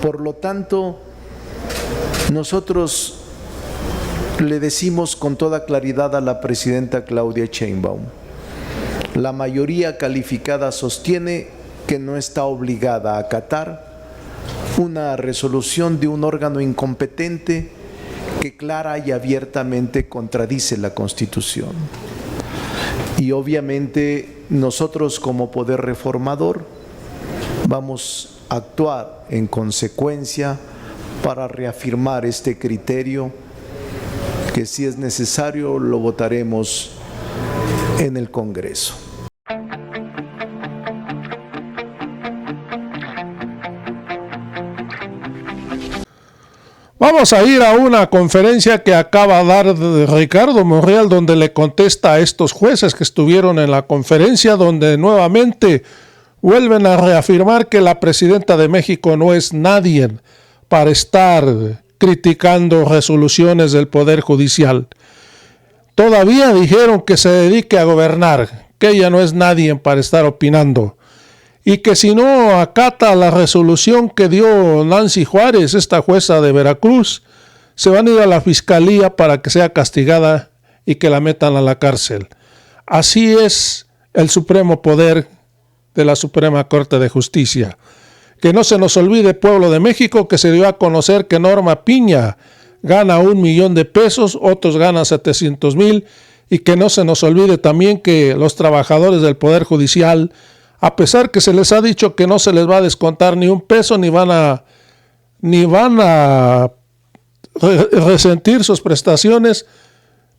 Por lo tanto, nosotros le decimos con toda claridad a la presidenta Claudia Sheinbaum: la mayoría calificada sostiene que no está obligada a acatar una resolución de un órgano incompetente que clara y abiertamente contradice la Constitución. Y obviamente nosotros, como poder reformador, vamos a actuar en consecuencia para reafirmar este criterio, que si es necesario lo votaremos en el Congreso. Vamos a ir a una conferencia que acaba de dar Ricardo Monreal, donde le contesta a estos jueces que estuvieron en la conferencia, donde nuevamente vuelven a reafirmar que la presidenta de México no es nadie para estar criticando resoluciones del Poder Judicial. Todavía dijeron que se dedique a gobernar, que ella no es nadie para estar opinando, y que si no acata la resolución que dio Nancy Juárez, esta jueza de Veracruz, se van a ir a la fiscalía para que sea castigada y que la metan a la cárcel. Así es el supremo poder de la Suprema Corte de Justicia. Que no se nos olvide, pueblo de México, que se dio a conocer que Norma Piña gana 1 millón de pesos, otros ganan 700,000, y que no se nos olvide también que los trabajadores del Poder Judicial, a pesar que se les ha dicho que no se les va a descontar ni un peso, ni van a resentir sus prestaciones,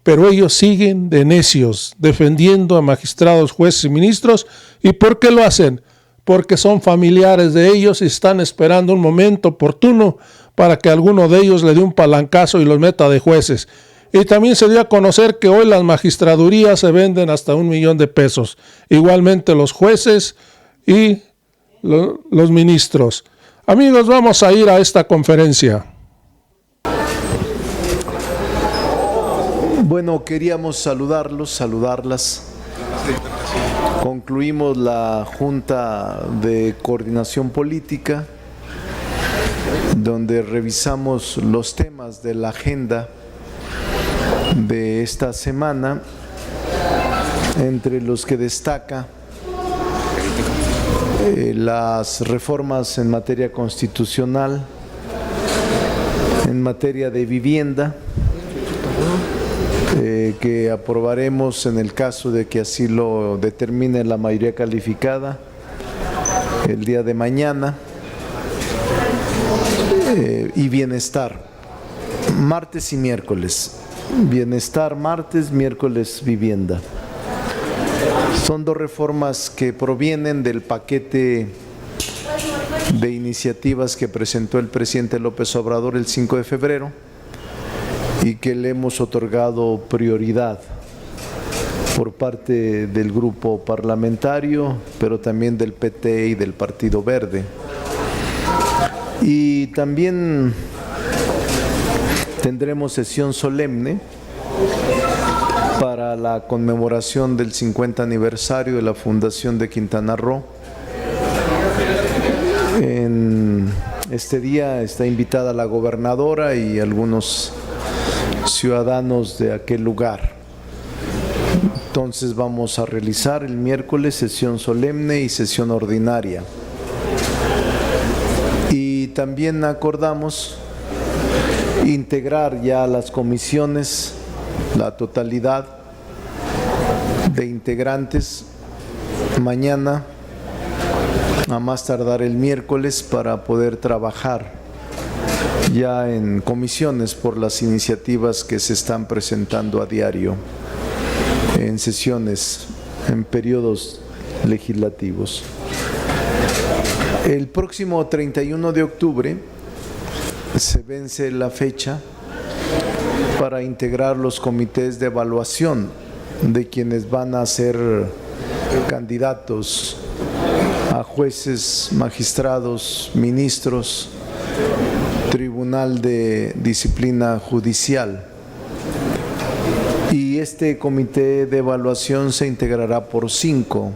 pero ellos siguen de necios, defendiendo a magistrados, jueces y ministros. ¿Y por qué lo hacen? Porque son familiares de ellos y están esperando un momento oportuno para que alguno de ellos le dé un palancazo y los meta de jueces. Y también se dio a conocer que hoy las magistradurías se venden hasta 1 millón de pesos. Igualmente los jueces y los ministros. Amigos, vamos a ir a esta conferencia. Bueno, queríamos saludarlas. Concluimos la Junta de Coordinación Política, donde revisamos los temas de la agenda de esta semana, entre los que destaca las reformas en materia constitucional, en materia de vivienda, que aprobaremos en el caso de que así lo determine la mayoría calificada el día de mañana, y bienestar, martes y miércoles. Bienestar martes, miércoles vivienda. Son 2 reformas que provienen del paquete de iniciativas que presentó el presidente López Obrador el 5 de febrero y que le hemos otorgado prioridad por parte del grupo parlamentario, pero también del PT y del Partido Verde. Y también tendremos sesión solemne para la conmemoración del 50 aniversario de la fundación de Quintana Roo. En este día está invitada la gobernadora y algunos ciudadanos de aquel lugar. Entonces vamos a realizar el miércoles sesión solemne y sesión ordinaria. Y también acordamos integrar ya las comisiones, la totalidad de integrantes mañana, a más tardar el miércoles, para poder trabajar ya en comisiones por las iniciativas que se están presentando a diario en sesiones, en periodos legislativos. El próximo 31 de octubre se vence la fecha para integrar los comités de evaluación de quienes van a ser candidatos a jueces, magistrados, ministros, Tribunal de Disciplina Judicial. Y este comité de evaluación se integrará por 5,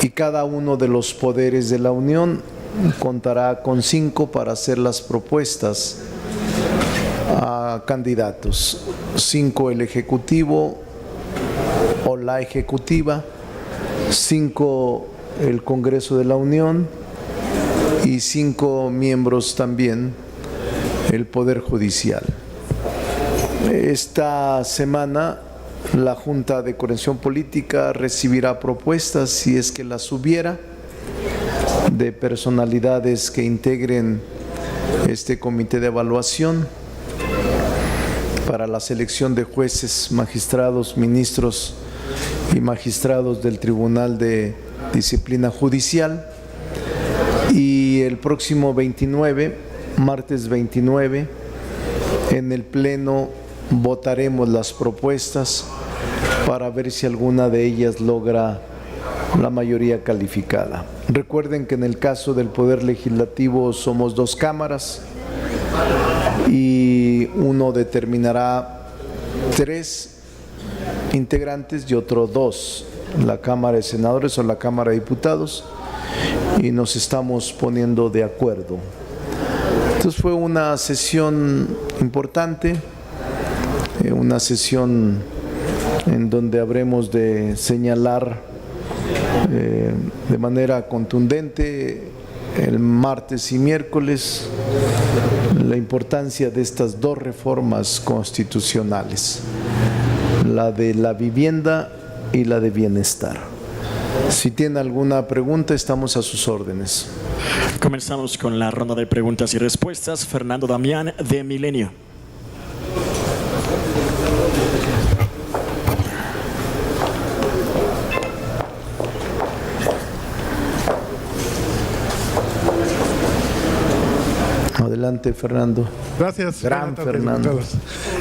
y cada uno de los poderes de la Unión contará con 5 para hacer las propuestas a candidatos. 5 el Ejecutivo o la Ejecutiva, 5 el Congreso de la Unión y 5 miembros también el Poder Judicial. Esta semana la Junta de Coordinación Política recibirá propuestas, si es que las hubiera, de personalidades que integren este comité de evaluación para la selección de jueces, magistrados, ministros y magistrados del Tribunal de Disciplina Judicial. Y el próximo 29, martes 29, en el Pleno votaremos las propuestas para ver si alguna de ellas logra la mayoría calificada. Recuerden que en el caso del Poder Legislativo somos 2 cámaras y uno determinará 3 integrantes y otro 2, la Cámara de Senadores o la Cámara de Diputados, y nos estamos poniendo de acuerdo. Entonces fue una sesión importante, una sesión en donde habremos de señalar de manera contundente el martes y miércoles la importancia de estas 2 reformas constitucionales, la de la vivienda y la de bienestar. Si tiene alguna pregunta, estamos a sus órdenes. Comenzamos con la ronda de preguntas y respuestas. Fernando Damián, de Milenio. Adelante, Fernando. Gracias. Gran Fernando.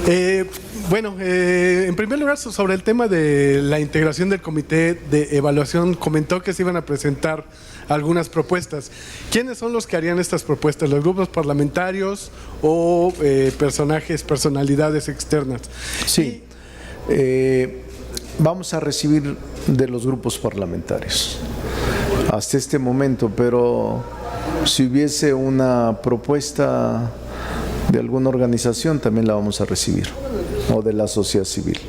En primer lugar, sobre el tema de la integración del comité de evaluación, comentó que se iban a presentar algunas propuestas. ¿Quiénes son los que harían estas propuestas? ¿Los grupos parlamentarios o personalidades externas? Sí, vamos a recibir de los grupos parlamentarios hasta este momento, pero si hubiese una propuesta de alguna organización, también la vamos a recibir, o de la sociedad civil.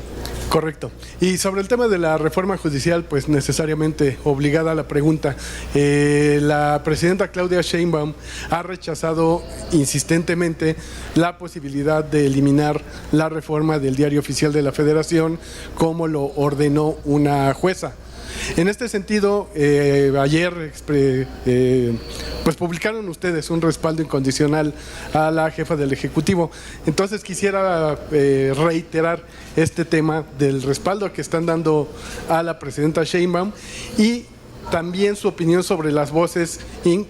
Correcto. Y sobre el tema de la reforma judicial, pues necesariamente obligada a la pregunta, la presidenta Claudia Sheinbaum ha rechazado insistentemente la posibilidad de eliminar la reforma del Diario Oficial de la Federación, como lo ordenó una jueza. En este sentido, ayer pues publicaron ustedes un respaldo incondicional a la jefa del Ejecutivo. Entonces quisiera reiterar este tema del respaldo que están dando a la presidenta Sheinbaum y también su opinión sobre las voces,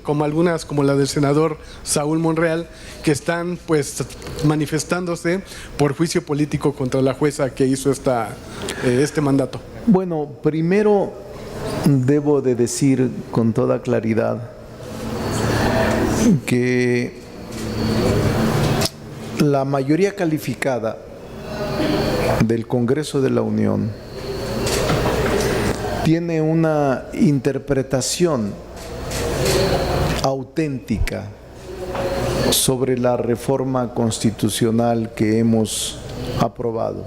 como algunas, como la del senador Saúl Monreal, que están pues manifestándose por juicio político contra la jueza que hizo este mandato. Bueno, primero debo de decir con toda claridad que la mayoría calificada del Congreso de la Unión tiene una interpretación auténtica sobre la reforma constitucional que hemos aprobado,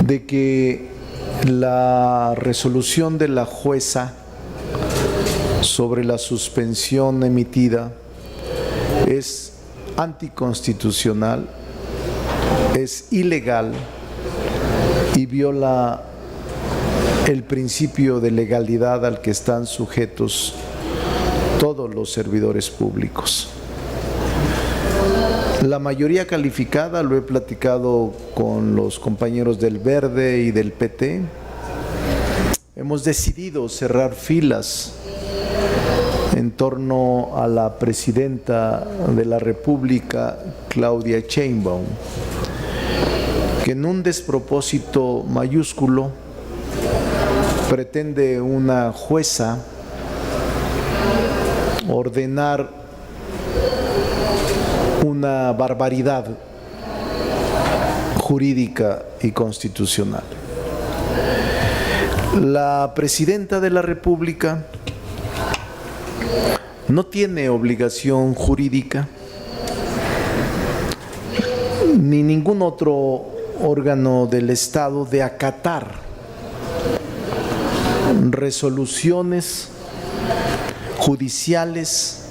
de que la resolución de la jueza sobre la suspensión emitida es anticonstitucional, es ilegal y viola el principio de legalidad al que están sujetos todos los servidores públicos. La mayoría calificada, lo he platicado con los compañeros del Verde y del PT, hemos decidido cerrar filas en torno a la presidenta de la República, Claudia Sheinbaum, que en un despropósito mayúsculo pretende una jueza ordenar una barbaridad jurídica y constitucional. La presidenta de la República no tiene obligación jurídica ni ningún otro órgano del Estado de acatar resoluciones judiciales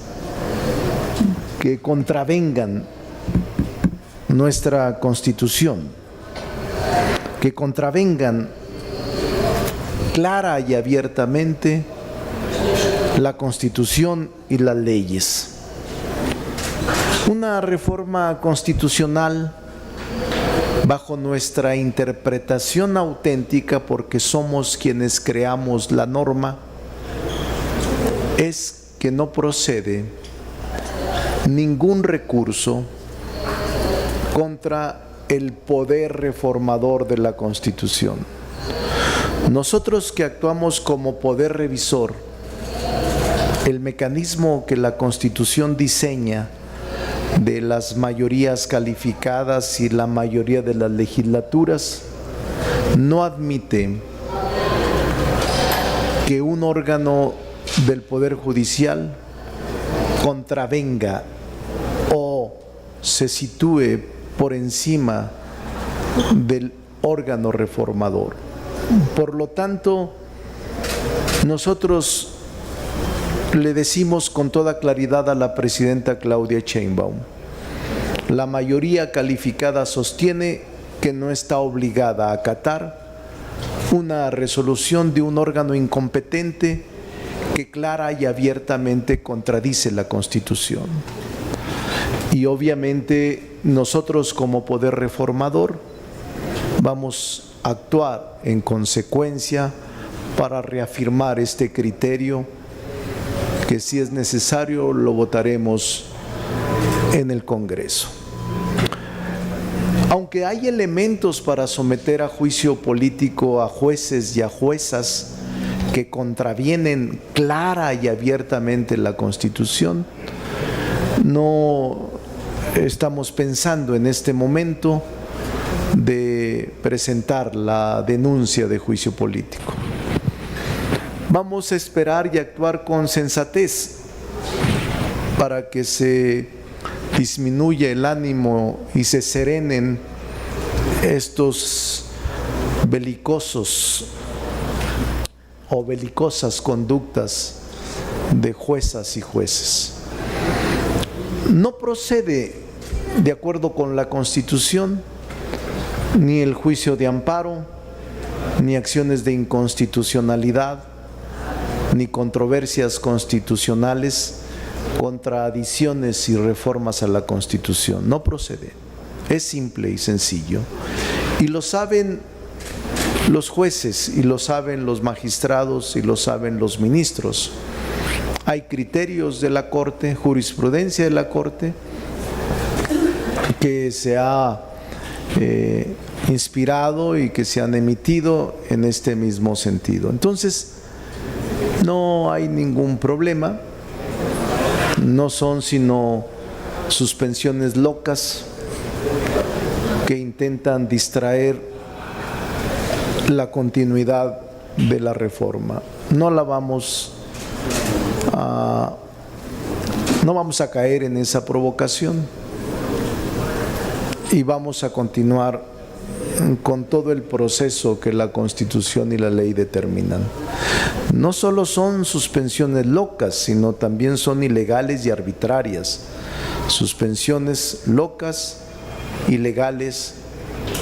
que contravengan nuestra Constitución, que contravengan clara y abiertamente la Constitución y las leyes. Una reforma constitucional, bajo nuestra interpretación auténtica, porque somos quienes creamos la norma, es que no procede ningún recurso contra el poder reformador de la Constitución. Nosotros que actuamos como poder revisor, el mecanismo que la Constitución diseña de las mayorías calificadas y la mayoría de las legislaturas no admite que un órgano del Poder Judicial contravenga o se sitúe por encima del órgano reformador. Por lo tanto, nosotros le decimos con toda claridad a la presidenta Claudia Sheinbaum: la mayoría calificada sostiene que no está obligada a acatar una resolución de un órgano incompetente que clara y abiertamente contradice la Constitución. Y obviamente nosotros como poder reformador vamos a actuar en consecuencia para reafirmar este criterio, que si es necesario lo votaremos en el Congreso. Aunque hay elementos para someter a juicio político a jueces y a juezas que contravienen clara y abiertamente la Constitución, no estamos pensando en este momento de presentar la denuncia de juicio político. Vamos a esperar y actuar con sensatez para que se disminuya el ánimo y se serenen estos belicosos o belicosas conductas de juezas y jueces. No procede, de acuerdo con la Constitución, ni el juicio de amparo, ni acciones de inconstitucionalidad, ni controversias constitucionales contra adiciones y reformas a la Constitución. No procede. Es simple y sencillo. Y lo saben los jueces, y lo saben los magistrados, y lo saben los ministros. Hay criterios de la Corte, jurisprudencia de la Corte, que se ha inspirado y que se han emitido en este mismo sentido. Entonces, no hay ningún problema. No son sino suspensiones locas que intentan distraer la continuidad de la reforma. No vamos a caer en esa provocación y vamos a continuar con todo el proceso que la Constitución y la ley determinan. No solo son suspensiones locas, sino también son ilegales y arbitrarias. Suspensiones locas, ilegales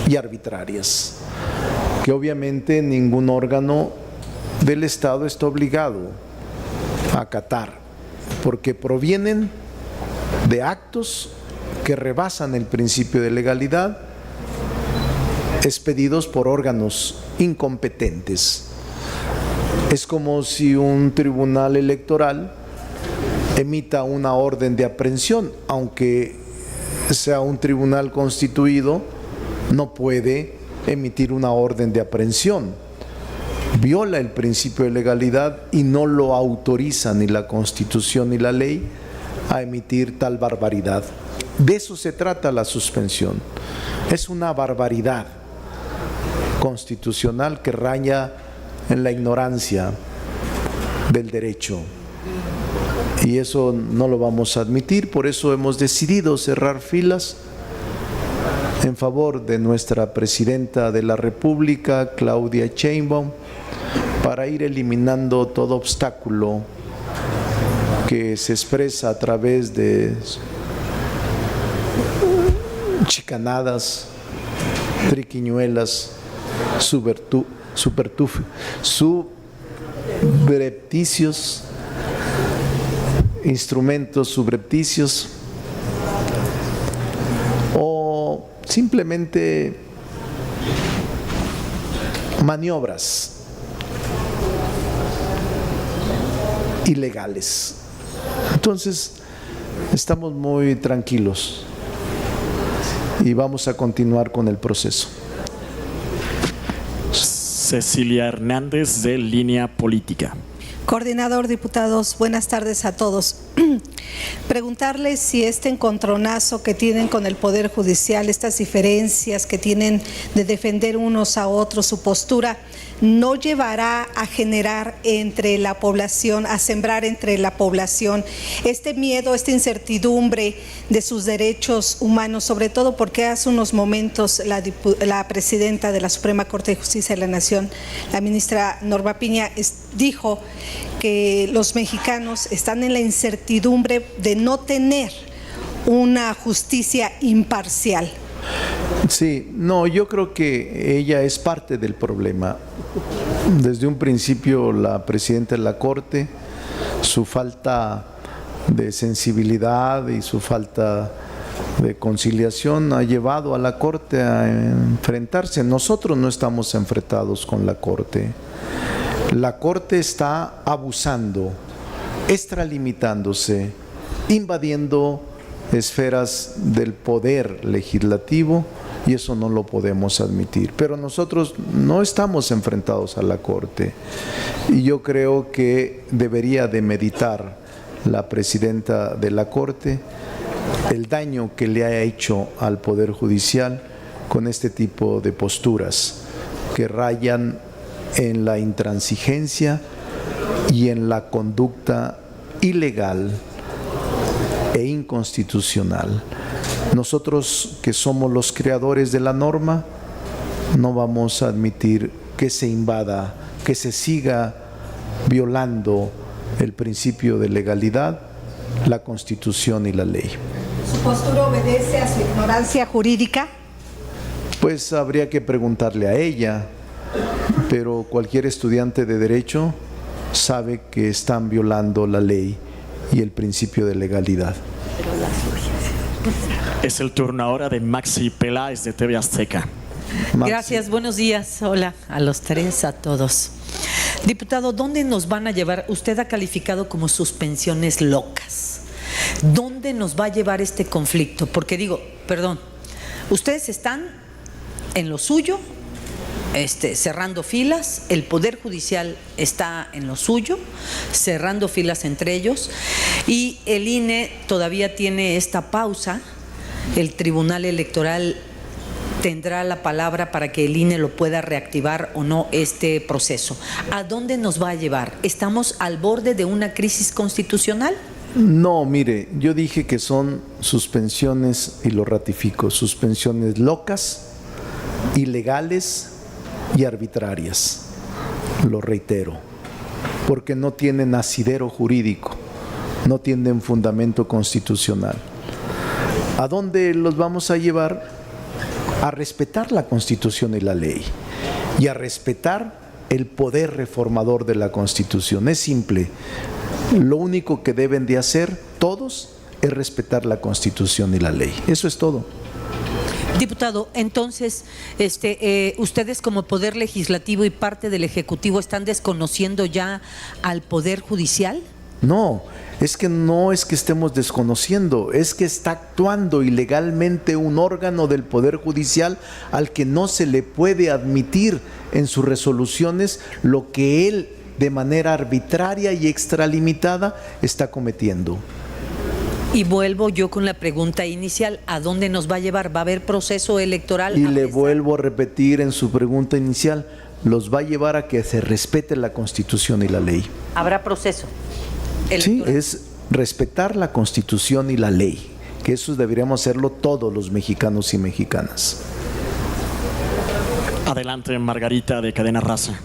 y arbitrarias, que obviamente ningún órgano del Estado está obligado a acatar, porque provienen de actos que rebasan el principio de legalidad, expedidos por órganos incompetentes. Es como si un tribunal electoral emita una orden de aprehensión, aunque sea un tribunal constituido, no puede emitir una orden de aprehensión. Viola el principio de legalidad y no lo autoriza ni la Constitución ni la ley a emitir tal barbaridad. De eso se trata la suspensión. Es una barbaridad constitucional que raya en la ignorancia del derecho. Y eso no lo vamos a admitir, por eso hemos decidido cerrar filas en favor de nuestra presidenta de la República, Claudia Sheinbaum, para ir eliminando todo obstáculo que se expresa a través de chicanadas, triquiñuelas, subrepticios, instrumentos subrepticios o simplemente maniobras ilegales. Entonces, estamos muy tranquilos y vamos a continuar con el proceso. Cecilia Hernández, de Línea Política. Coordinador, diputados, buenas tardes a todos. Preguntarles si este encontronazo que tienen con el Poder Judicial, estas diferencias que tienen de defender unos a otros su postura, no llevará a generar entre la población, a sembrar entre la población este miedo, esta incertidumbre de sus derechos humanos, sobre todo porque hace unos momentos la presidenta de la Suprema Corte de Justicia de la Nación, la ministra Norma Piña, dijo que los mexicanos están en la incertidumbre de no tener una justicia imparcial. Sí, no, yo creo que ella es parte del problema. Desde un principio la presidenta de la Corte, su falta de sensibilidad y su falta de conciliación ha llevado a la Corte a enfrentarse. Nosotros no estamos enfrentados con la Corte. La Corte está abusando, extralimitándose, invadiendo esferas del poder legislativo, y eso no lo podemos admitir. Pero nosotros no estamos enfrentados a la Corte, y yo creo que debería de meditar la presidenta de la Corte el daño que le ha hecho al Poder Judicial con este tipo de posturas que rayan en la intransigencia y en la conducta ilegal e inconstitucional. Nosotros, que somos los creadores de la norma, no vamos a admitir que se invada, que se siga violando el principio de legalidad, la Constitución y la ley. ¿Su postura obedece a su ignorancia jurídica? Pues habría que preguntarle a ella, pero cualquier estudiante de Derecho sabe que están violando la ley y el principio de legalidad. Es el turno ahora de Maxi Peláez, de TV Azteca. Maxi. Gracias, buenos días. Hola a los tres, a todos. Diputado, ¿dónde nos van a llevar? Usted ha calificado como suspensiones locas. ¿Dónde nos va a llevar este conflicto? Porque digo, perdón, ustedes están en lo suyo, cerrando filas, el Poder Judicial está en lo suyo, cerrando filas entre ellos, y el INE todavía tiene esta pausa. El Tribunal Electoral tendrá la palabra para que el INE lo pueda reactivar o no este proceso. ¿A dónde nos va a llevar? ¿Estamos al borde de una crisis constitucional? No, mire, yo dije que son suspensiones, y lo ratifico, suspensiones locas, ilegales y arbitrarias. Lo reitero, porque no tienen asidero jurídico, no tienen fundamento constitucional. ¿A dónde los vamos a llevar? A respetar la Constitución y la ley, y a respetar el poder reformador de la Constitución. Es simple. Lo único que deben de hacer todos es respetar la Constitución y la ley. Eso es todo. Diputado, entonces, ustedes como Poder Legislativo y parte del Ejecutivo están desconociendo ya al Poder Judicial. No es que estemos desconociendo, es que está actuando ilegalmente un órgano del Poder Judicial al que no se le puede admitir en sus resoluciones lo que él de manera arbitraria y extralimitada está cometiendo. Y vuelvo yo con la pregunta inicial, ¿a dónde nos va a llevar? ¿Va a haber proceso electoral? Y le vuelvo a repetir en su pregunta inicial, los va a llevar a que se respete la Constitución y la ley. ¿Habrá proceso Sí, electoral? respetar la Constitución y la ley, que eso deberíamos hacerlo todos los mexicanos y mexicanas. Adelante, Margarita, de Cadena Raza.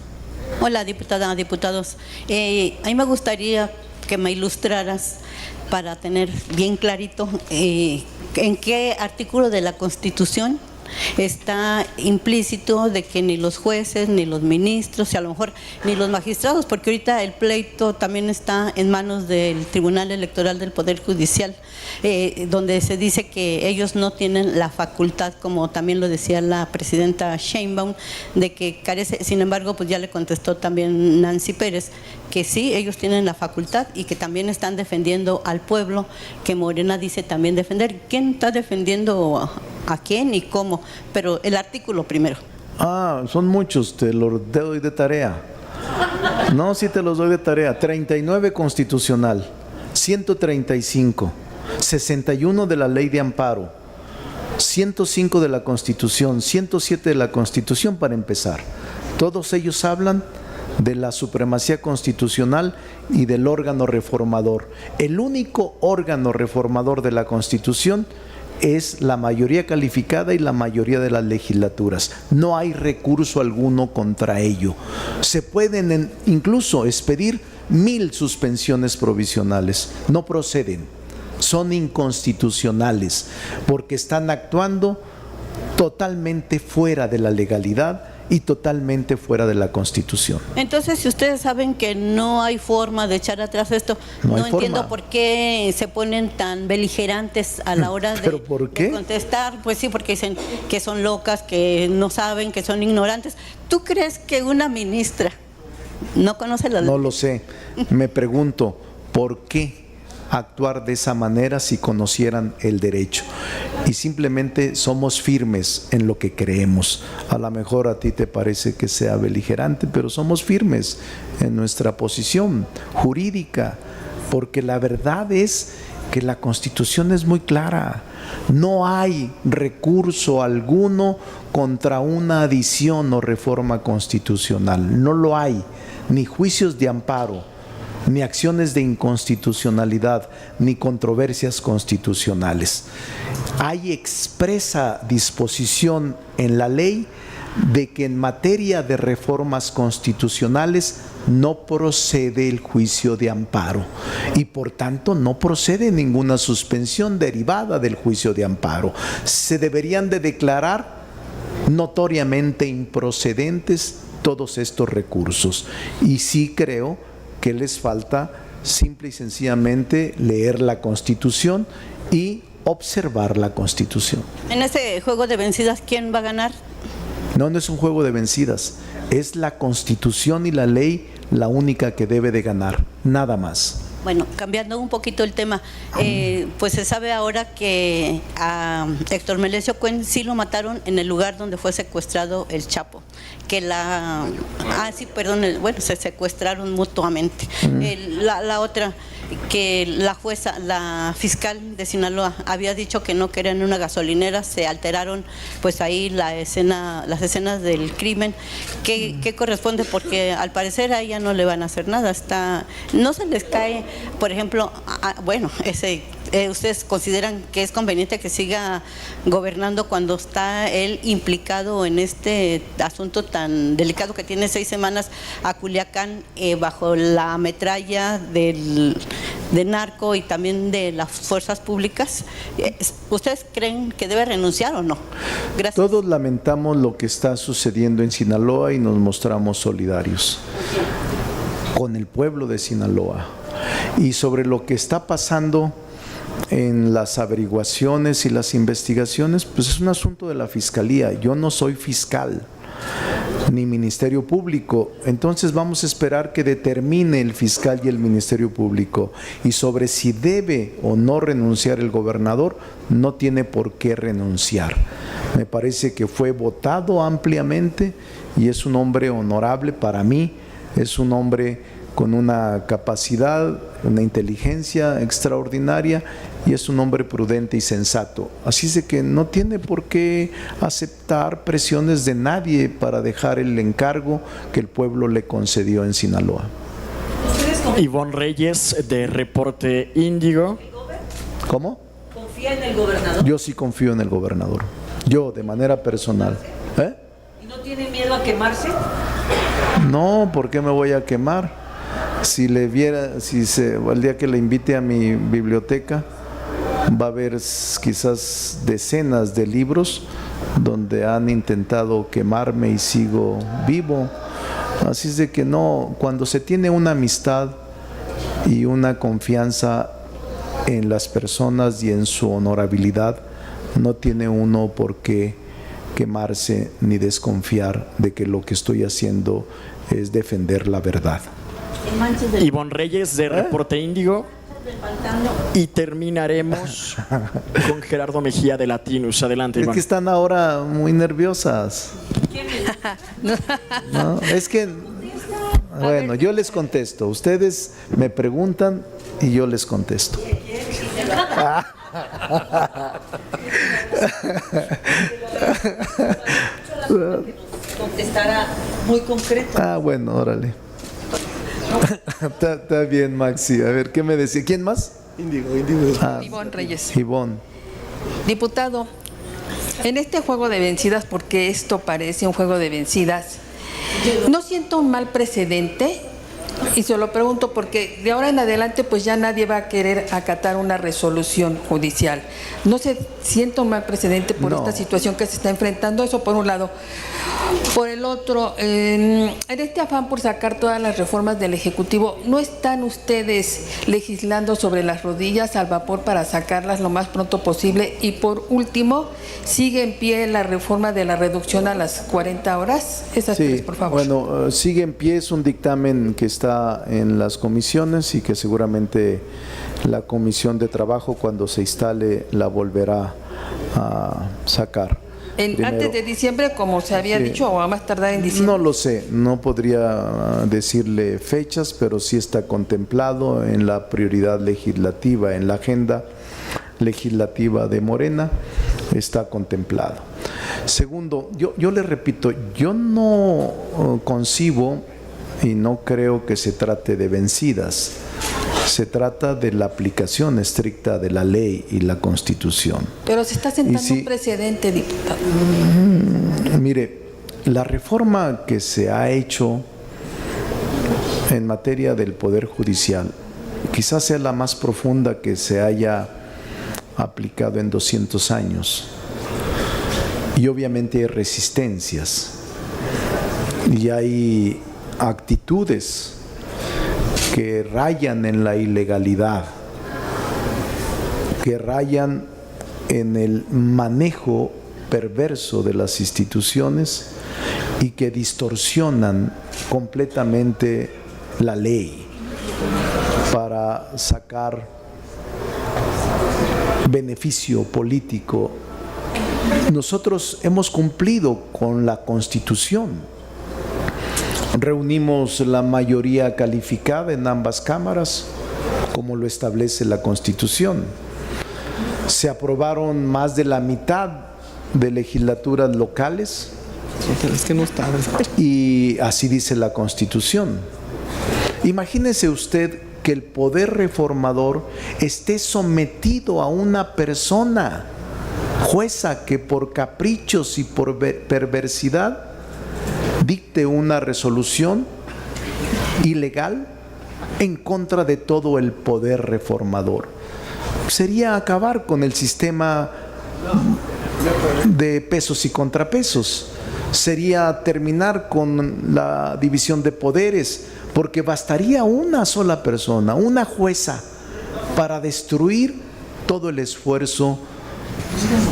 Hola, diputada, diputados. A mí me gustaría que me ilustraras para tener bien clarito en qué artículo de la Constitución está implícito de que ni los jueces, ni los ministros, y a lo mejor ni los magistrados, porque ahorita el pleito también está en manos del Tribunal Electoral del Poder Judicial, donde se dice que ellos no tienen la facultad, como también lo decía la presidenta Sheinbaum, de que carece. Sin embargo, pues ya le contestó también Nancy Pérez que sí, ellos tienen la facultad y que también están defendiendo al pueblo, que Morena dice también defender. ¿Quién está defendiendo a quién y cómo? Pero el artículo primero. Son muchos, te los doy de tarea. No, sí te los doy de tarea. 39 constitucional, 135, 61 de la ley de amparo, 105 de la Constitución, 107 de la Constitución para empezar. Todos ellos hablan de la supremacía constitucional y del órgano reformador. El único órgano reformador de la Constitución es la mayoría calificada y la mayoría de las legislaturas. No hay recurso alguno contra ello. Se pueden incluso expedir 1000 suspensiones provisionales. No proceden, son inconstitucionales porque están actuando totalmente fuera de la legalidad y totalmente fuera de la Constitución. Entonces, si ustedes saben que no hay forma de echar atrás esto, no entiendo por qué se ponen tan beligerantes a la hora ¿Pero por qué? de contestar. Pues sí, porque dicen que son locas, que no saben, que son ignorantes. ¿Tú crees que una ministra no conoce la ley? No lo sé. Me pregunto, ¿por qué actuar de esa manera si conocieran el derecho? Y simplemente somos firmes en lo que creemos. A lo mejor a ti te parece que sea beligerante, pero somos firmes en nuestra posición jurídica, porque la verdad es que la Constitución es muy clara. No hay recurso alguno contra una adición o reforma constitucional. No lo hay, ni juicios de amparo, ni acciones de inconstitucionalidad, ni controversias constitucionales. Hay expresa disposición en la ley de que en materia de reformas constitucionales no procede el juicio de amparo y por tanto no procede ninguna suspensión derivada del juicio de amparo. Se deberían de declarar notoriamente improcedentes todos estos recursos y sí creo que les falta simple y sencillamente leer la Constitución y observar la Constitución. En ese juego de vencidas, ¿quién va a ganar? No es un juego de vencidas, es la Constitución y la ley la única que debe de ganar, nada más. Bueno, cambiando un poquito el tema, pues se sabe ahora que a Héctor Melesio Cuen sí lo mataron en el lugar donde fue secuestrado el Chapo, que se secuestraron mutuamente. La otra, que la jueza, la fiscal de Sinaloa había dicho que no querían una gasolinera, se alteraron pues ahí las escenas del crimen. ¿Qué corresponde? Porque al parecer a ella no le van a hacer nada, no se les cae, por ejemplo, ¿ustedes consideran que es conveniente que siga gobernando cuando está él implicado en este asunto tan delicado que tiene 6 semanas a Culiacán bajo la metralla de narco y también de las fuerzas públicas? ¿Ustedes creen que debe renunciar o no? Gracias. Todos lamentamos lo que está sucediendo en Sinaloa y nos mostramos solidarios con el pueblo de Sinaloa. Y sobre lo que está pasando en las averiguaciones y las investigaciones, pues es un asunto de la Fiscalía. Yo no soy fiscal ni Ministerio Público, entonces vamos a esperar que determine el fiscal y el Ministerio Público. Y sobre si debe o no renunciar el gobernador, no tiene por qué renunciar. Me parece que fue votado ampliamente y es un hombre honorable para mí, es un hombre con una capacidad, una inteligencia extraordinaria y es un hombre prudente y sensato. Así es de que no tiene por qué aceptar presiones de nadie para dejar el encargo que el pueblo le concedió en Sinaloa. ¿Ustedes Ivonne Reyes, de Reporte Índigo. ¿Cómo? ¿Confía en el gobernador? Yo sí confío en el gobernador. Yo, de manera personal. ¿Eh? ¿Y no tiene miedo a quemarse? No, ¿por qué me voy a quemar? Si le viera, el día que le invite a mi biblioteca, va a haber quizás decenas de libros donde han intentado quemarme y sigo vivo. Así es de que no, cuando se tiene una amistad y una confianza en las personas y en su honorabilidad, no tiene uno por qué quemarse ni desconfiar de que lo que estoy haciendo es defender la verdad. Ivonne Reyes, de Reporte Índigo. Y terminaremos con Gerardo Mejía, de Latinus. Adelante, Es Ivonne. que están ahora muy nerviosas. No, es que, bueno, yo les contesto. Ustedes me preguntan y yo les contesto. Contestará muy concreto. Ah, bueno, órale. Está bien, Maxi. A ver, ¿qué me decía? ¿Quién más? Ivonne Reyes. Ivonne. Diputado, en este juego de vencidas, porque esto parece un juego de vencidas, ¿no siento un mal precedente? Y se lo pregunto porque de ahora en adelante pues ya nadie va a querer acatar una resolución judicial. ¿No se siente un mal precedente por No. esta situación que se está enfrentando? Eso por un lado. Por el otro, en este afán por sacar todas las reformas del Ejecutivo, ¿no están ustedes legislando sobre las rodillas al vapor para sacarlas lo más pronto posible? Y por último, ¿sigue en pie la reforma de la reducción a las 40 horas? Esas tres, por favor. Bueno, sigue en pie, es un dictamen que está en las comisiones y que seguramente la comisión de trabajo, cuando se instale, la volverá a sacar. Primero, Antes de diciembre, como se había sí. dicho, o a más tardar en diciembre. No lo sé, no podría decirle fechas, pero sí está contemplado en la prioridad legislativa, en la agenda legislativa de Morena, está contemplado. Segundo, yo le repito, yo no concibo y no creo que se trate de vencidas. Se trata de la aplicación estricta de la ley y la Constitución. Pero se está sentando Y sí. un precedente, diputado. Mire, la reforma que se ha hecho en materia del Poder Judicial quizás sea la más profunda que se haya aplicado en 200 años. Y obviamente hay resistencias y hay actitudes que rayan en la ilegalidad, que rayan en el manejo perverso de las instituciones y que distorsionan completamente la ley para sacar beneficio político. Nosotros hemos cumplido con la Constitución. Reunimos la mayoría calificada en ambas cámaras, como lo establece la Constitución. Se aprobaron más de la mitad de legislaturas locales y así dice la Constitución. Imagínese usted que el poder reformador esté sometido a una persona jueza que por caprichos y por perversidad dicte una resolución ilegal en contra de todo el poder reformador. Sería acabar con el sistema de pesos y contrapesos. Sería terminar con la división de poderes, porque bastaría una sola persona, una jueza, para destruir todo el esfuerzo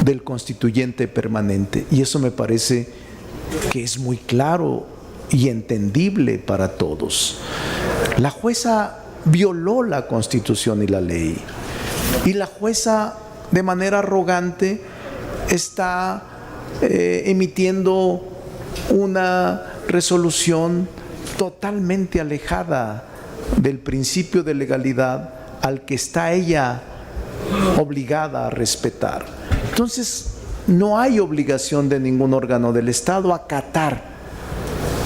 del constituyente permanente. Y eso me parece que es muy claro y entendible para todos. La jueza violó la Constitución y la ley, y la jueza, de manera arrogante, está emitiendo una resolución totalmente alejada del principio de legalidad al que está ella obligada a respetar. Entonces, no hay obligación de ningún órgano del Estado a acatar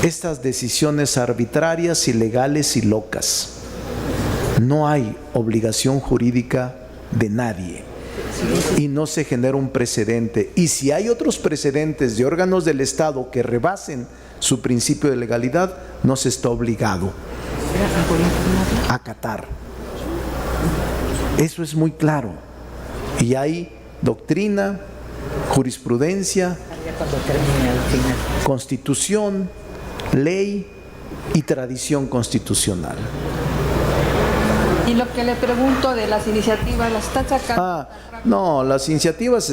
estas decisiones arbitrarias, ilegales y locas. No hay obligación jurídica de nadie y no se genera un precedente. Y si hay otros precedentes de órganos del Estado que rebasen su principio de legalidad, no se está obligado a acatar. Eso es muy claro. Y hay doctrina, jurisprudencia, constitución, ley y tradición constitucional. Y lo que le pregunto de las iniciativas, ¿las están sacando? No, las iniciativas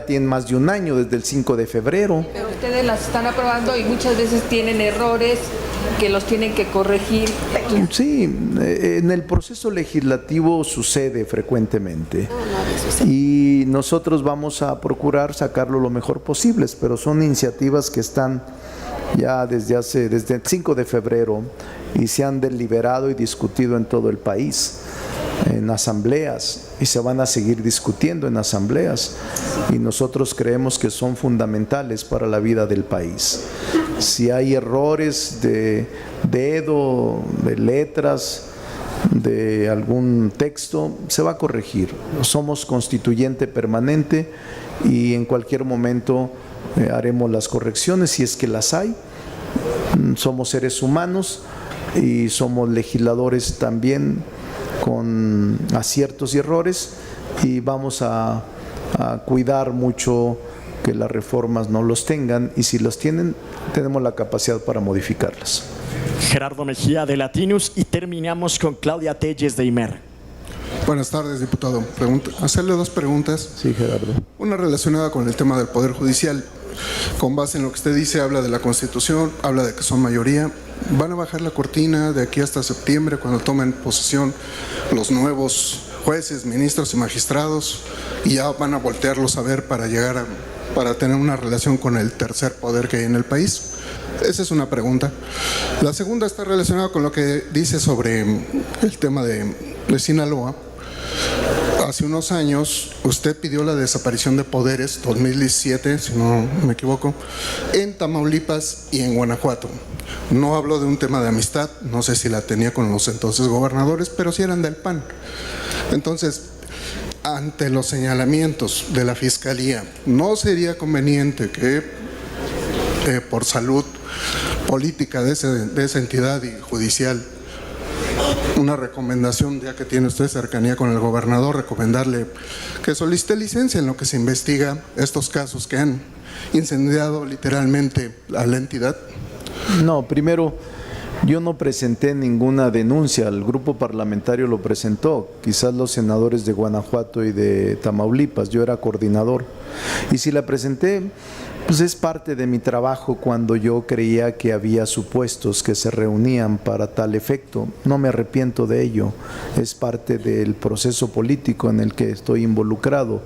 tienen más de un año, desde el 5 de febrero. Pero ustedes las están aprobando y muchas veces tienen errores que los tienen que corregir. Sí, en el proceso legislativo sucede frecuentemente. Y nosotros vamos a procurar sacarlo lo mejor posible, pero son iniciativas que están ya desde el 5 de febrero y se han deliberado y discutido en todo el país, en asambleas, y se van a seguir discutiendo en asambleas, y nosotros creemos que son fundamentales para la vida del país. Si hay errores de dedo, de letras, de algún texto, se va a corregir. Somos constituyente permanente y en cualquier momento haremos las correcciones si es que las hay. Somos seres humanos y somos legisladores también con aciertos y errores, y vamos a cuidar mucho que las reformas no los tengan, y si los tienen, tenemos la capacidad para modificarlas. Gerardo Mejía de Latinus, y terminamos con Claudia Telles de IMER. Buenas tardes, diputado. Hacerle dos preguntas. Sí, Gerardo. Una relacionada con el tema del Poder Judicial. Con base en lo que usted dice, habla de la Constitución, habla de que son mayoría. ¿Van a bajar la cortina de aquí hasta septiembre, cuando tomen posesión los nuevos jueces, ministros y magistrados, y ya van a voltearlos a ver para tener una relación con el tercer poder que hay en el país? Esa es una pregunta. La segunda está relacionada con lo que dice sobre el tema de Sinaloa. Hace unos años usted pidió la desaparición de poderes, 2017, si no me equivoco, en Tamaulipas y en Guanajuato. No hablo de un tema de amistad, no sé si la tenía con los entonces gobernadores, pero sí eran del PAN. Entonces, ante los señalamientos de la Fiscalía, ¿no sería conveniente que por salud política de esa entidad y judicial, una recomendación, ya que tiene usted cercanía con el gobernador, recomendarle que solicite licencia en lo que se investiga estos casos que han incendiado literalmente a la entidad? No, primero, yo no presenté ninguna denuncia, el grupo parlamentario lo presentó, quizás los senadores de Guanajuato y de Tamaulipas, yo era coordinador, y si la presenté, pues es parte de mi trabajo cuando yo creía que había supuestos que se reunían para tal efecto. No me arrepiento de ello, es parte del proceso político en el que estoy involucrado.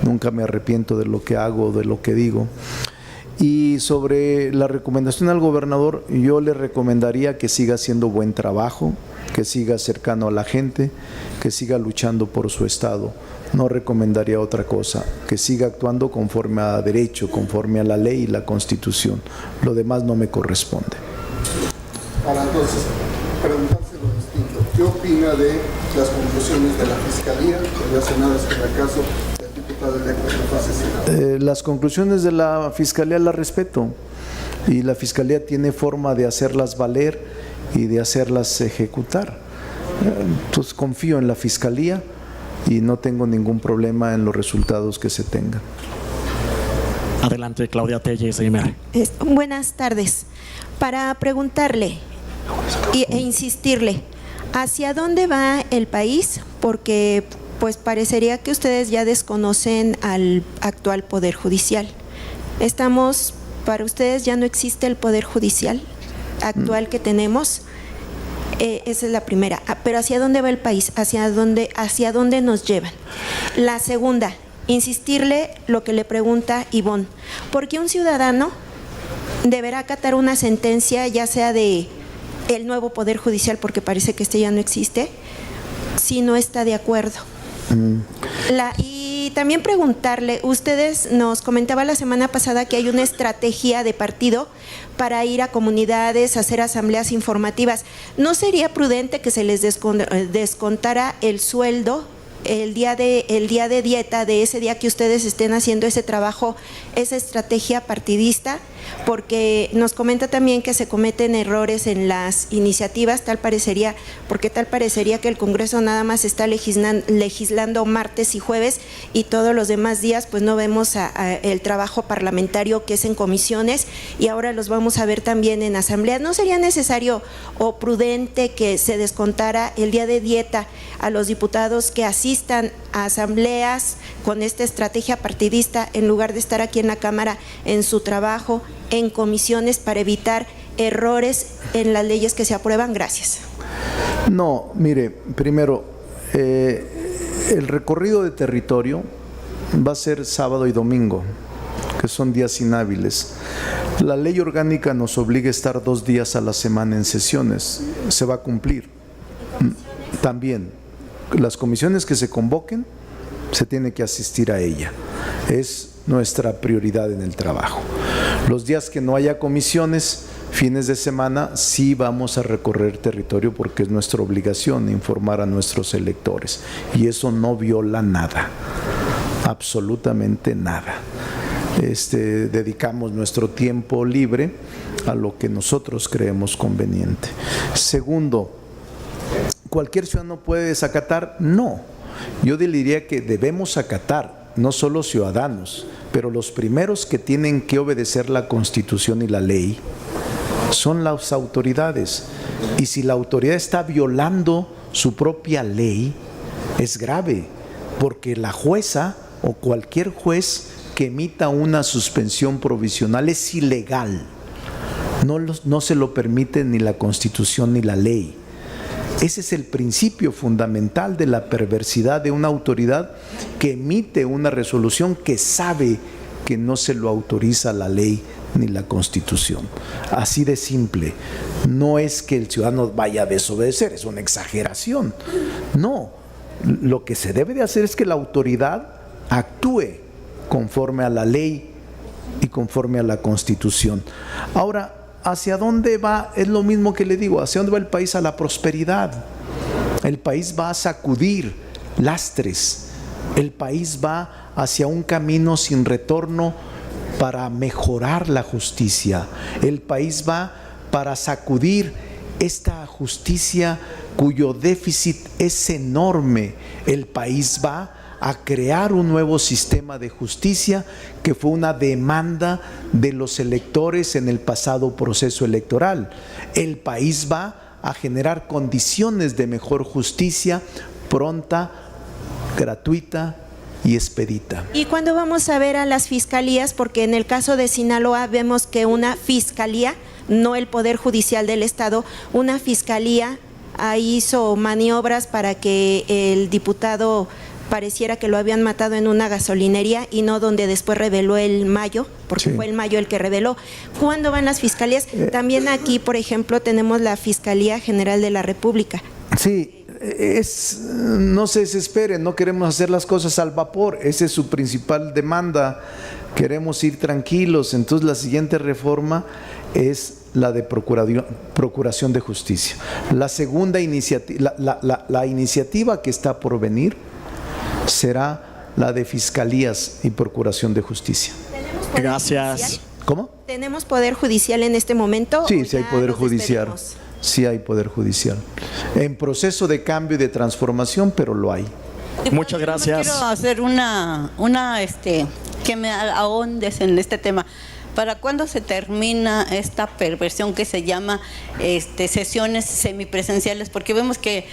Nunca me arrepiento de lo que hago, de lo que digo. Y sobre la recomendación al gobernador, yo le recomendaría que siga haciendo buen trabajo, que siga cercano a la gente, que siga luchando por su estado. No recomendaría otra cosa, que siga actuando conforme a derecho, conforme a la ley y la Constitución. Lo demás no me corresponde. Para entonces, preguntárselo distinto. ¿Qué opina de las conclusiones de la Fiscalía relacionadas con el caso del diputado electo que fue asesinado? Las conclusiones de la Fiscalía las respeto, y la Fiscalía tiene forma de hacerlas valer y de hacerlas ejecutar. Entonces confío en la Fiscalía y no tengo ningún problema en los resultados que se tengan. Adelante, Claudia Telles de IMER. Buenas tardes. Para preguntarle e insistirle, ¿hacia dónde va el país? Porque pues parecería que ustedes ya desconocen al actual Poder Judicial. Para ustedes ya no existe el Poder Judicial actual que tenemos. Esa es la primera. Pero ¿hacia dónde va el país? ¿Hacia dónde nos llevan? La segunda, insistirle lo que le pregunta Ivonne. ¿Por qué un ciudadano deberá acatar una sentencia, ya sea de el nuevo Poder Judicial, porque parece que ya no existe, si no está de acuerdo? Y también preguntarle, ustedes nos comentaba la semana pasada que hay una estrategia de partido para ir a comunidades, hacer asambleas informativas. ¿No sería prudente que se les descontara el sueldo el día de dieta, de ese día que ustedes estén haciendo ese trabajo, esa estrategia partidista? Porque nos comenta también que se cometen errores en las iniciativas, tal parecería que el Congreso nada más está legislando martes y jueves, y todos los demás días pues no vemos el trabajo parlamentario que es en comisiones, y ahora los vamos a ver también en asambleas. ¿No sería necesario o prudente que se descontara el día de dieta a los diputados que asistan a asambleas con esta estrategia partidista, en lugar de estar aquí en la Cámara en su trabajo, en comisiones, para evitar errores en las leyes que se aprueban? Gracias. No, mire, primero, el recorrido de territorio va a ser sábado y domingo, que son días inhábiles. La ley orgánica nos obliga a estar 2 días a la semana en sesiones, se va a cumplir. También, las comisiones que se convoquen, se tiene que asistir a ella. Es nuestra prioridad en el trabajo. Los días que no haya comisiones, fines de semana, sí vamos a recorrer territorio, porque es nuestra obligación informar a nuestros electores, y eso no viola nada, absolutamente nada. Dedicamos nuestro tiempo libre a lo que nosotros creemos conveniente. Segundo, ¿cualquier ciudadano puede desacatar? No, yo diría que debemos acatar, no solo ciudadanos, pero los primeros que tienen que obedecer la Constitución y la ley son las autoridades. Y si la autoridad está violando su propia ley, es grave, porque la jueza o cualquier juez que emita una suspensión provisional es ilegal. No se lo permite ni la Constitución ni la ley. Ese es el principio fundamental de la perversidad de una autoridad que emite una resolución que sabe que no se lo autoriza la ley ni la Constitución. Así de simple. No es que el ciudadano vaya a desobedecer, es una exageración. No, lo que se debe de hacer es que la autoridad actúe conforme a la ley y conforme a la Constitución. Ahora, ¿hacia dónde va? Es lo mismo que le digo, ¿hacia dónde va el país? A la prosperidad. El país va a sacudir lastres. El país va hacia un camino sin retorno para mejorar la justicia. El país va para sacudir esta justicia cuyo déficit es enorme. El país va a crear un nuevo sistema de justicia que fue una demanda de los electores en el pasado proceso electoral. El país va a generar condiciones de mejor justicia, pronta, gratuita y expedita. ¿Y cuándo vamos a ver a las fiscalías? Porque en el caso de Sinaloa vemos que una fiscalía, no el Poder Judicial del Estado, una fiscalía hizo maniobras para que el diputado pareciera que lo habían matado en una gasolinería y no donde después reveló el Mayo, porque fue el Mayo el que reveló. ¿Cuándo van las fiscalías? También aquí, por ejemplo, tenemos la Fiscalía General de la República. Sí, no se desesperen, no queremos hacer las cosas al vapor, esa es su principal demanda, queremos ir tranquilos. Entonces la siguiente reforma es la de Procuración de Justicia. La segunda iniciativa, la iniciativa que está por venir será la de Fiscalías y Procuración de Justicia. Gracias. ¿Cómo? ¿Tenemos Poder Judicial en este momento? Sí, sí hay Poder Judicial. Sí hay Poder Judicial. En proceso de cambio y de transformación, pero lo hay. Muchas gracias. Quiero hacer que me ahondes en este tema. ¿Para cuándo se termina esta perversión que se llama sesiones semipresenciales? Porque vemos que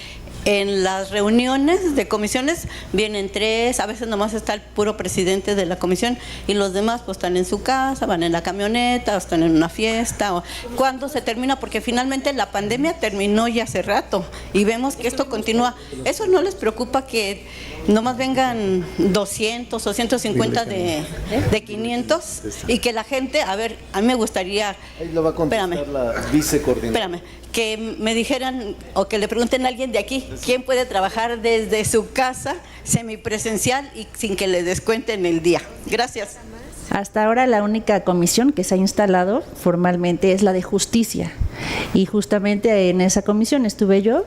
en las reuniones de comisiones vienen 3, a veces nomás está el puro presidente de la comisión y los demás pues están en su casa, van en la camioneta, o están en una fiesta. ¿Cuándo se termina? Porque finalmente la pandemia terminó ya hace rato y vemos que esto continúa. ¿Eso no les preocupa que nomás vengan 200 o 150 de 500 y que la gente, a ver, a mí me gustaría… Ahí lo va a contestar la vicecoordinadora. Espérame, que me dijeran o que le pregunten a alguien de aquí quién puede trabajar desde su casa semipresencial y sin que le descuenten el día. Gracias. Hasta ahora la única comisión que se ha instalado formalmente es la de justicia, y justamente en esa comisión estuve yo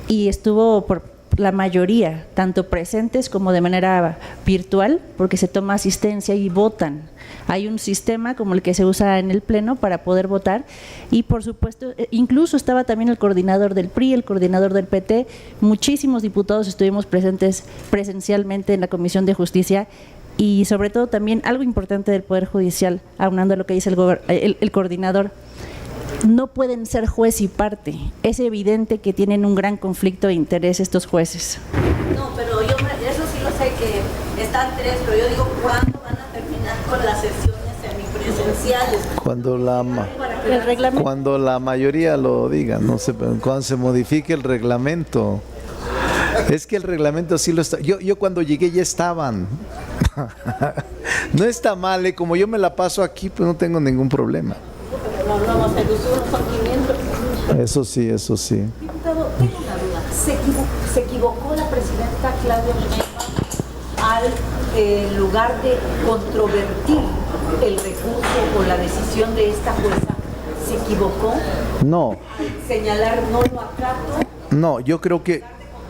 y estuvo por la mayoría, tanto presentes como de manera virtual, porque se toma asistencia y votan. Hay un sistema como el que se usa en el Pleno para poder votar, y por supuesto, incluso estaba también el coordinador del PRI, el coordinador del PT, muchísimos diputados estuvimos presentes presencialmente en la Comisión de Justicia, y sobre todo también algo importante del Poder Judicial, aunando a lo que dice el coordinador. No pueden ser juez y parte. Es evidente que tienen un gran conflicto de interés estos jueces. No, pero yo eso sí lo sé, que están tres, pero yo digo, ¿cuándo van a terminar con las sesiones semipresenciales? Cuando la mayoría lo diga, no sé, cuando se modifique el reglamento. Es que el reglamento sí lo está. Yo cuando llegué ya estaban. No está mal, como yo me la paso aquí, pues no tengo ningún problema. Eso sí, eso sí. Diputado, tengo una duda. ¿Se equivocó la presidenta Claudia Sheinbaum al lugar de controvertir el recurso o la decisión de esta jueza? ¿Se equivocó? No. Al señalar no lo acato. No, yo creo que.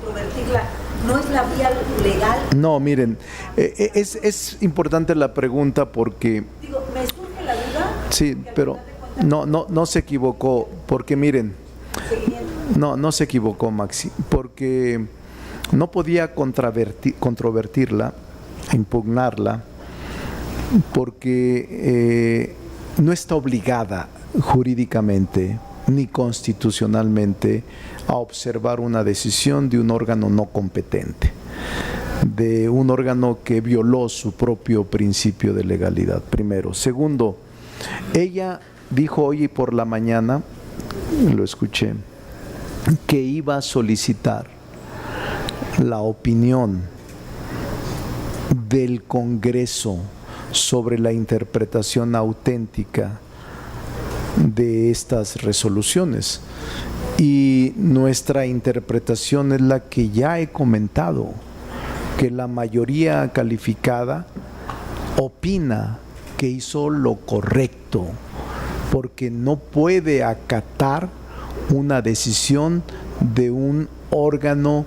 Controvertirla. ¿No es la vía legal? No, miren, es importante la pregunta porque. Digo, me surge la duda. Sí, pero. No se equivocó, porque miren, no se equivocó, Maxi, porque no podía controvertirla, impugnarla, porque no está obligada jurídicamente ni constitucionalmente a observar una decisión de un órgano no competente, de un órgano que violó su propio principio de legalidad, primero. Segundo, ella dijo hoy por la mañana, lo escuché, que iba a solicitar la opinión del Congreso sobre la interpretación auténtica de estas resoluciones. Y nuestra interpretación es la que ya he comentado, que la mayoría calificada opina que hizo lo correcto, porque no puede acatar una decisión de un órgano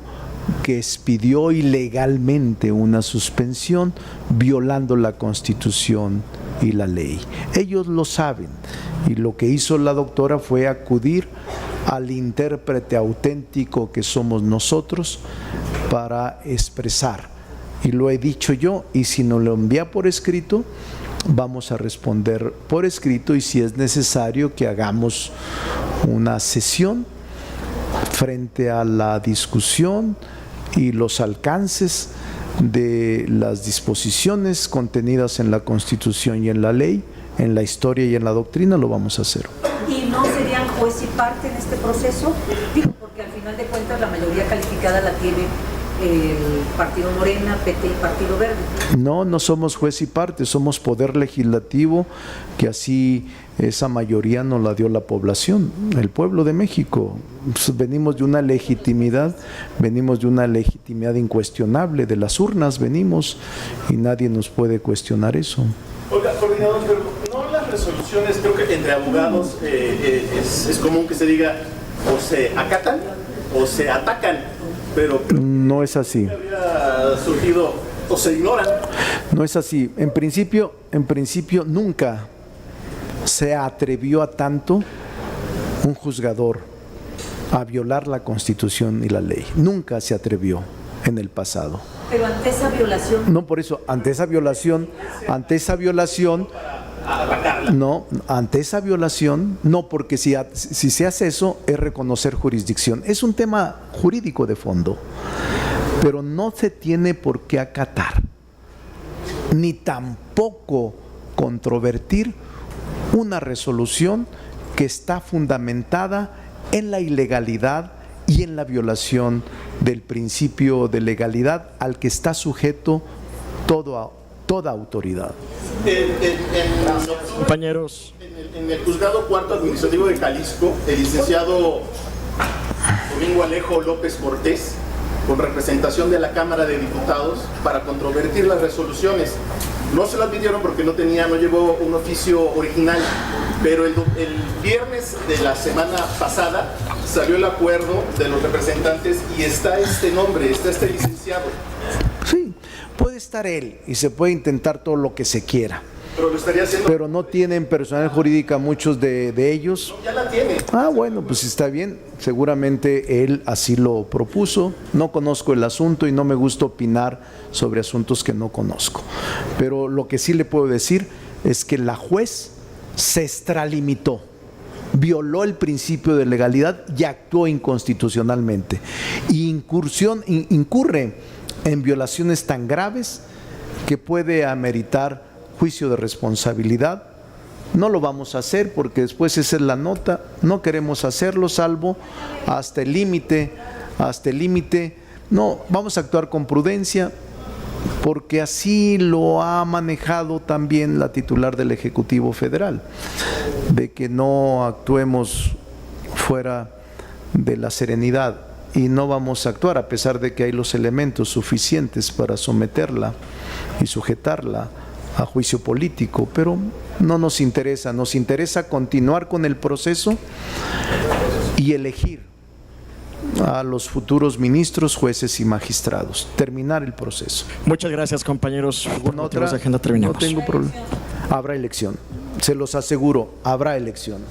que expidió ilegalmente una suspensión violando la Constitución y la ley. Ellos lo saben, y lo que hizo la doctora fue acudir al intérprete auténtico que somos nosotros para expresar, y lo he dicho yo, y si nos lo envía por escrito, vamos a responder por escrito, y si es necesario que hagamos una sesión frente a la discusión y los alcances de las disposiciones contenidas en la Constitución y en la ley, en la historia y en la doctrina, lo vamos a hacer. ¿Y no serían juez y parte en este proceso? Digo, porque al final de cuentas la mayoría calificada la tiene el Partido Morena, PT y Partido Verde. No somos juez y parte, somos poder legislativo, que así esa mayoría nos la dio la población, el pueblo de México. Pues venimos de una legitimidad incuestionable, de las urnas venimos, y nadie nos puede cuestionar eso. Oiga, coordinador, pero no las resoluciones, creo que entre abogados es común que se diga o se acatan o se atacan. Pero no es así. Habría surgido o se ignoran. No es así. En principio nunca se atrevió a tanto un juzgador a violar la Constitución y la ley. Nunca se atrevió en el pasado. Pero ante esa violación. No, por eso, ante esa violación, no, porque si se hace eso es reconocer jurisdicción. Es un tema jurídico de fondo, pero no se tiene por qué acatar, ni tampoco controvertir una resolución que está fundamentada en la ilegalidad y en la violación del principio de legalidad al que está sujeto todo toda autoridad. Compañeros. En el juzgado cuarto administrativo de Jalisco, el licenciado Domingo Alejo López Cortés, con representación de la Cámara de Diputados, para controvertir las resoluciones. No se las pidieron porque no llevó un oficio original, pero el viernes de la semana pasada salió el acuerdo de los representantes y está este nombre, está este licenciado. Sí, puede estar él y se puede intentar todo lo que se quiera. Pero lo estaría haciendo. Pero no tienen personalidad jurídica muchos de ellos. No, ya la tiene. Ah, bueno, pues está bien. Seguramente él así lo propuso. No conozco el asunto y no me gusta opinar sobre asuntos que no conozco. Pero lo que sí le puedo decir es que la juez se extralimitó, violó el principio de legalidad y actuó inconstitucionalmente. Y incurre en violaciones tan graves que puede ameritar juicio de responsabilidad. No lo vamos a hacer porque después esa es la nota, no queremos hacerlo salvo hasta el límite, no, vamos a actuar con prudencia porque así lo ha manejado también la titular del Ejecutivo Federal, de que no actuemos fuera de la serenidad y no vamos a actuar a pesar de que hay los elementos suficientes para someterla y sujetarla a juicio político, pero no nos interesa continuar con el proceso y elegir a los futuros ministros, jueces y magistrados, terminar el proceso. Muchas gracias, compañeros. Por motivos de agenda terminamos. No tengo problema. Habrá elección, se los aseguro, habrá elección.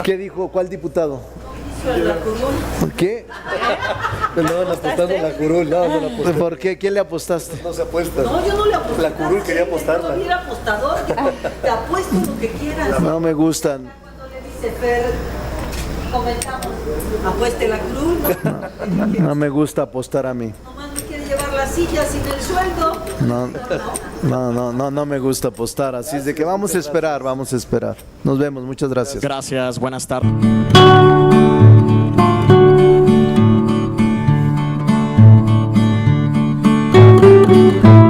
¿Qué dijo? ¿Cuál diputado? ¿Qué? Andaban apostando la curul, no la aposté. ¿Por qué? ¿Quién le apostaste? No se apuesta. No, yo no le aposté. La curul quería apostarla. No, apostador. Te apuesto lo que quieras. No me gustan. Cuando le dice Fer, comentamos, apueste la curul. No me gusta apostar a mí. Nomás me quiere llevar la silla sin el sueldo. No me gusta apostar. Así es de que vamos a esperar. Nos vemos. Muchas gracias. Gracias. Buenas tardes. Thank you.